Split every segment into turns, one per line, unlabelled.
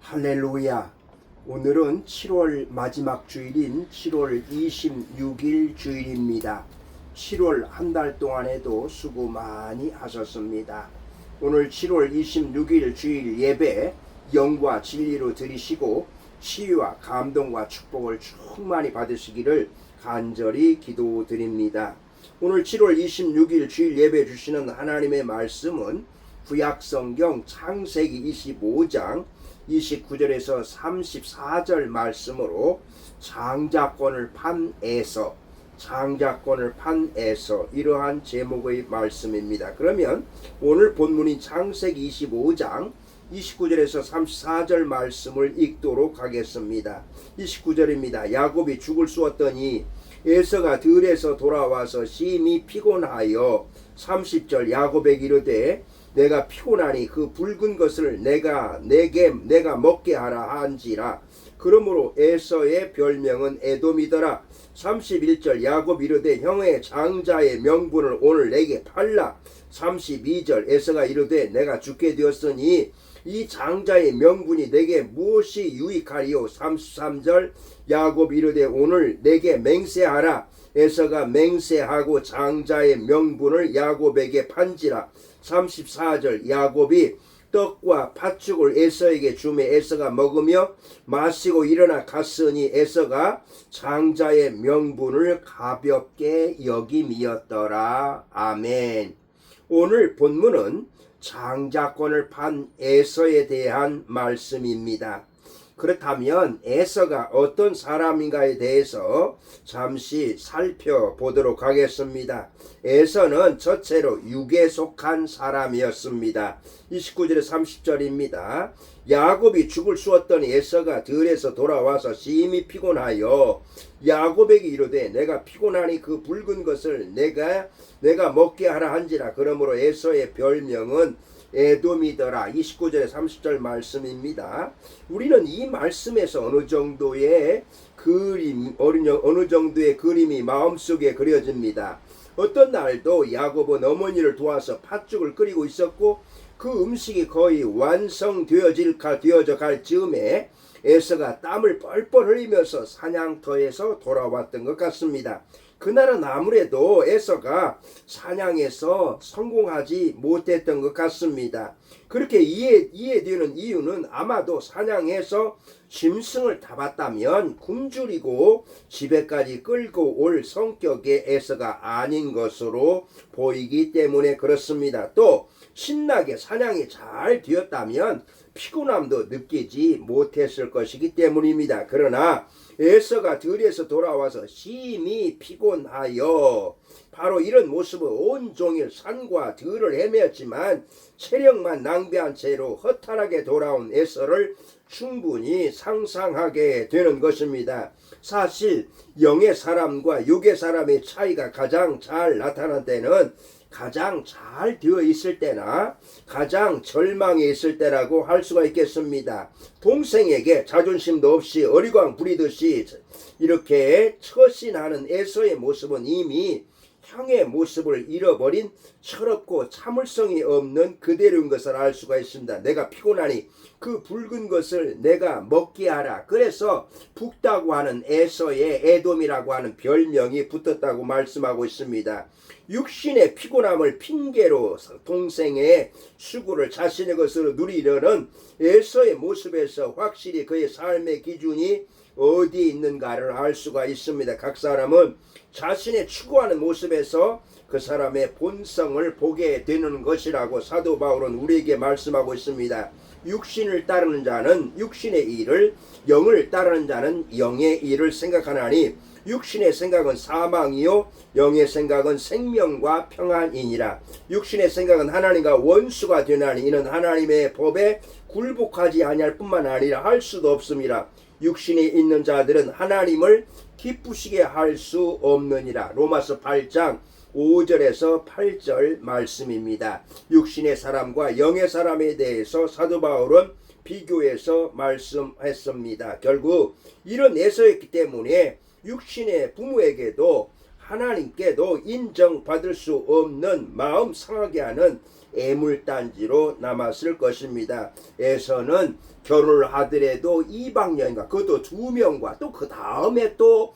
할렐루야. 오늘은 7월 마지막 주일인 7월 26일 주일입니다. 7월 한 달 동안에도 수고 많이 하셨습니다. 오늘 7월 26일 주일 예배 영과 진리로 드리시고 치유와 감동과 축복을 충만히 받으시기를 간절히 기도드립니다. 오늘 7월 26일 주일 예배 주시는 하나님의 말씀은 구약성경 창세기 25장 29절에서 34절 말씀으로 장자권을 판 에서 이러한 제목의 말씀입니다. 그러면 오늘 본문인 창세기 25장 29절에서 34절 말씀을 읽도록 하겠습니다. 29절입니다. 야곱이 죽을 쑤었더니 에서가 들에서 돌아와서 심히 피곤하여 30절 야곱에게 이르되 내가 피곤하니 그 붉은 것을 내가 먹게 하라 한지라. 그러므로 에서의 별명은 에돔이더라. 31절 야곱 이르되 형의 장자의 명분을 오늘 내게 팔라. 32절 에서가 이르되 내가 죽게 되었으니 이 장자의 명분이 내게 무엇이 유익하리요. 33절 야곱 이르되 오늘 내게 맹세하라. 에서가 맹세하고 장자의 명분을 야곱에게 판지라. 34절 야곱이 떡과 팥죽을 에서에게 주매 에서가 먹으며 마시고 일어나 갔으니 에서가 장자의 명분을 가볍게 여김이었더라. 아멘. 오늘 본문은 장자권을 판 에서에 대한 말씀입니다. 그렇다면 에서가 어떤 사람인가에 대해서 잠시 살펴보도록 하겠습니다. 에서는 첫째로 육에 속한 사람이었습니다. 29절에 30절입니다. 야곱이 죽을 쑤었더니 에서가 들에서 돌아와서 심히 피곤하여 야곱에게 이르되 내가 피곤하니 그 붉은 것을 내가 먹게 하라 한지라. 그러므로 에서의 별명은 에돔이더라. 29절에 30절 말씀입니다. 우리는 이 말씀에서 어느 정도의 그림이 마음속에 그려집니다. 어떤 날도 야곱은 어머니를 도와서 팥죽을 끓이고 있었고 그 음식이 거의 완성되어져 갈 즈음에 에서가 땀을 뻘뻘 흘리면서 사냥터에서 돌아왔던 것 같습니다. 그날은 아무래도 에서가 사냥에서 성공하지 못했던 것 같습니다. 그렇게 이해되는 이유는 아마도 사냥해서 짐승을 잡았다면 굶주리고 집에까지 끌고 올 성격의 에서가 아닌 것으로 보이기 때문에 그렇습니다. 또 신나게 사냥이 잘 되었다면 피곤함도 느끼지 못했을 것이기 때문입니다. 그러나 에서가 들에서 돌아와서 심히 피곤하여 바로 이런 모습은 온종일 산과 들을 헤매었지만 체력만 낭비한 채로 허탈하게 돌아온 에서를 충분히 상상하게 되는 것입니다. 사실 영의 사람과 육의 사람의 차이가 가장 잘 나타난 때는 가장 잘 되어 있을 때나 가장 절망에 있을 때라고 할 수가 있겠습니다. 동생에게 자존심도 없이 어리광 부리듯이 이렇게 처신하는 에서의 모습은 이미 형의 모습을 잃어버린 철없고 참을성이 없는 그대로인 것을 알 수가 있습니다. 내가 피곤하니 그 붉은 것을 내가 먹게 하라. 그래서 붓다고 하는 에서의 에돔이라고 하는 별명이 붙었다고 말씀하고 있습니다. 육신의 피곤함을 핑계로 동생의 수고를 자신의 것으로 누리려는 에서의 모습에서 확실히 그의 삶의 기준이 어디에 있는가를 알 수가 있습니다. 각 사람은 자신의 추구하는 모습에서 그 사람의 본성을 보게 되는 것이라고 사도 바울은 우리에게 말씀하고 있습니다. 육신을 따르는 자는 육신의 일을, 영을 따르는 자는 영의 일을 생각하나니 육신의 생각은 사망이요 영의 생각은 생명과 평안이니라. 육신의 생각은 하나님과 원수가 되나니 이는 하나님의 법에 굴복하지 아니할 뿐만 아니라 할 수도 없습니다. 육신이 있는 자들은 하나님을 기쁘시게 할 수 없느니라. 로마서 8장 5절에서 8절 말씀입니다. 육신의 사람과 영의 사람에 대해서 사도 바울은 비교해서 말씀했습니다. 결국 이런 에서였기 때문에 육신의 부모에게도 하나님께도 인정받을 수 없는 마음 상하게 하는 애물단지로 남았을 것입니다. 에서는 결혼을 하더라도 이방 여인과 그것도 2명과 또 그 다음에 또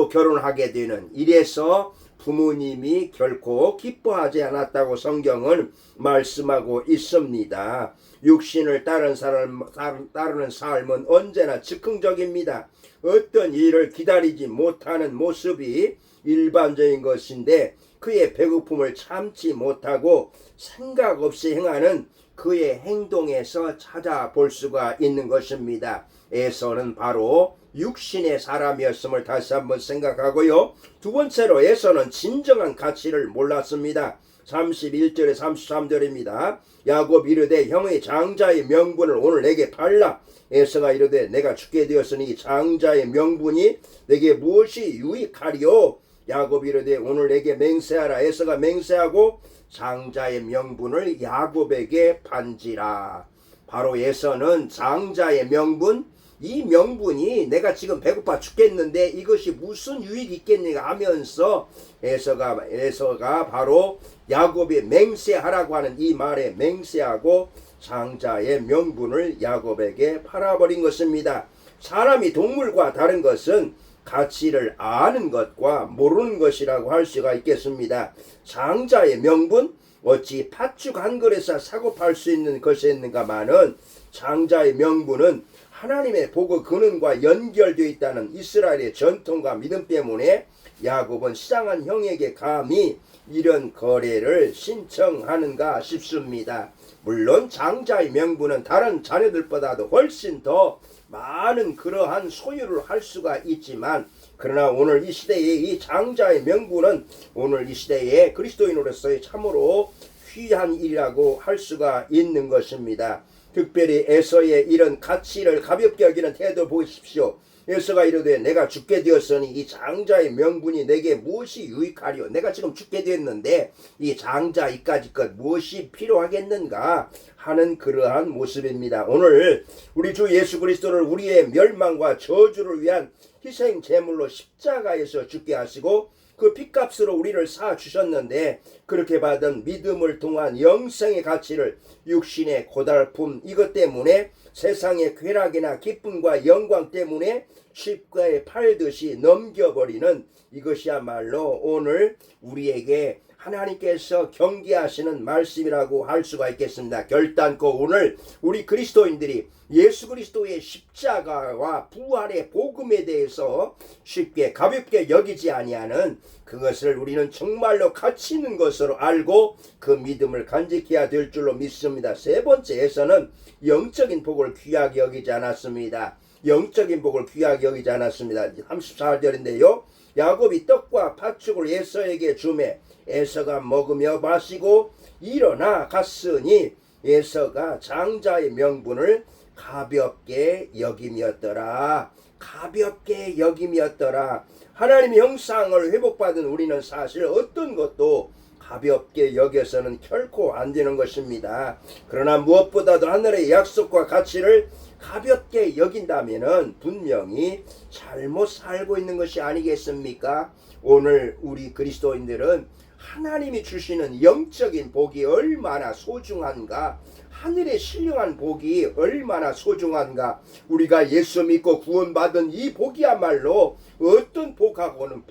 결혼하게 되는, 이래서 부모님이 결코 기뻐하지 않았다고 성경은 말씀하고 있습니다. 육신을 따르는 삶은 언제나 즉흥적입니다. 어떤 일을 기다리지 못하는 모습이 일반적인 것인데, 그의 배고픔을 참지 못하고 생각 없이 행하는 그의 행동에서 찾아볼 수가 있는 것입니다. 에서는 바로 육신의 사람이었음을 다시 한번 생각하고요. 두 번째로 에서는 진정한 가치를 몰랐습니다. 31절에 33절입니다. 야곱이 이르되 형의 장자의 명분을 오늘 내게 팔라. 에서가 이르되 내가 죽게 되었으니 장자의 명분이 내게 무엇이 유익하리요? 야곱이 이르되 오늘 내게 맹세하라. 에서가 맹세하고 장자의 명분을 야곱에게 판지라. 바로 에서는 장자의 명분, 이 명분이 내가 지금 배고파 죽겠는데 이것이 무슨 유익이 있겠는가 하면서 에서가 바로 야곱이 맹세하라고 하는 이 말에 맹세하고 장자의 명분을 야곱에게 팔아버린 것입니다. 사람이 동물과 다른 것은 가치를 아는 것과 모르는 것이라고 할 수가 있겠습니다. 장자의 명분, 어찌 팥죽 한 그릇에 사고 팔 수 있는 것이었는가마는 장자의 명분은 하나님의 복의 근원과 연결되어 있다는 이스라엘의 전통과 믿음 때문에 야곱은 시장한 형에게 감히 이런 거래를 신청하는가 싶습니다. 물론 장자의 명분은 다른 자녀들보다도 훨씬 더 많은 그러한 소유를 할 수가 있지만, 그러나 오늘 이 시대의 이 장자의 명분은 오늘 이 시대의 그리스도인으로서의 참으로 귀한 일이라고 할 수가 있는 것입니다. 특별히 에서의 이런 가치를 가볍게 여기는 태도 보십시오. 에서가 이르되 내가 죽게 되었으니 이 장자의 명분이 내게 무엇이 유익하리요? 내가 지금 죽게 되었는데 이 장자 이까지 것 무엇이 필요하겠는가 하는 그러한 모습입니다. 오늘 우리 주 예수 그리스도를 우리의 멸망과 저주를 위한 희생 제물로 십자가에서 죽게 하시고 그 핏값으로 우리를 사 주셨는데, 그렇게 받은 믿음을 통한 영생의 가치를 육신의 고달픔 이것 때문에 세상의 쾌락이나 기쁨과 영광 때문에 쉽게 팔듯이 넘겨버리는 이것이야말로 오늘 우리에게 하나님께서 경계하시는 말씀이라고 할 수가 있겠습니다. 결단코 오늘 우리 그리스도인들이 예수 그리스도의 십자가와 부활의 복음에 대해서 쉽게 가볍게 여기지 아니하는 그것을 우리는 정말로 가치 있는 것으로 알고 그 믿음을 간직해야 될 줄로 믿습니다. 세 번째에서는 영적인 복을 귀하게 여기지 않았습니다. 영적인 복을 귀하게 여기지 않았습니다. 34절인데요. 야곱이 떡과 팥죽을 에서에게 주매 에서가 먹으며 마시고 일어나 갔으니 에서가 장자의 명분을 가볍게 여김이었더라. 가볍게 여김이었더라. 하나님의 형상을 회복받은 우리는 사실 어떤 것도 가볍게 여겨서는 결코 안 되는 것입니다. 그러나 무엇보다도 하늘의 약속과 가치를 가볍게 여긴다면은 분명히 잘못 살고 있는 것이 아니겠습니까? 오늘 우리 그리스도인들은 하나님이 주시는 영적인 복이 얼마나 소중한가, 하늘의 신령한 복이 얼마나 소중한가, 우리가 예수 믿고 구원받은 이 복이야말로 어떤 복하고는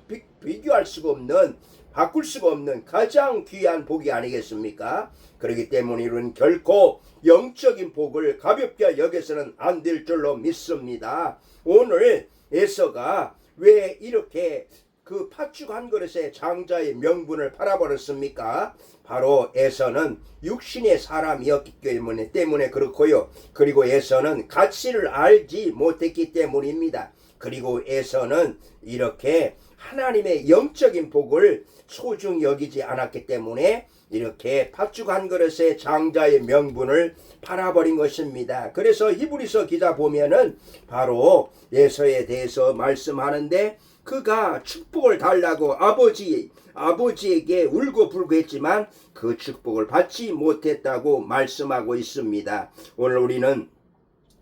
비교할 수가 없는, 바꿀 수가 없는 가장 귀한 복이 아니겠습니까? 그렇기 때문에 우리는 결코 영적인 복을 가볍게 여겨서는 안 될 줄로 믿습니다. 오늘 에서가 왜 이렇게 그 팥죽 한 그릇에 장자의 명분을 팔아버렸습니까? 바로 에서는 육신의 사람이었기 때문에 그렇고요. 그리고 에서는 가치를 알지 못했기 때문입니다. 그리고 에서는 이렇게 하나님의 영적인 복을 소중히 여기지 않았기 때문에 이렇게 팥죽 한 그릇에 장자의 명분을 팔아버린 것입니다. 그래서 히브리서 기자 보면은 바로 에서에 대해서 말씀하는데, 그가 축복을 달라고 아버지에게 울고불고 했지만 그 축복을 받지 못했다고 말씀하고 있습니다. 오늘 우리는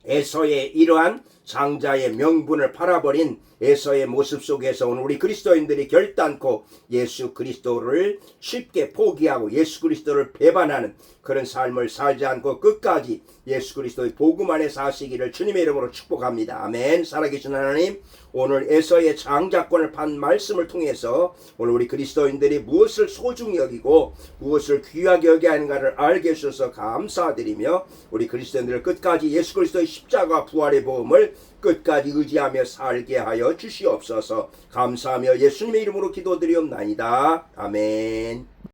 에서의 이러한 장자의 명분을 팔아버린 에서의 모습 속에서 오늘 우리 그리스도인들이 결단코 예수 그리스도를 쉽게 포기하고 예수 그리스도를 배반하는 그런 삶을 살지 않고 끝까지 예수 그리스도의 복음 안에 사시기를 주님의 이름으로 축복합니다. 아멘. 살아계신 하나님, 오늘 에서의 장자권을 판 말씀을 통해서 오늘 우리 그리스도인들이 무엇을 소중히 여기고 무엇을 귀하게 여겨야 하는가를 알게 해주셔서 감사드리며 우리 그리스도인들을 끝까지 예수 그리스도의 십자가 부활의 복음을 끝까지 의지하며 살게 하여 주시옵소서. 감사하며 예수님의 이름으로 기도드리옵나이다. 아멘.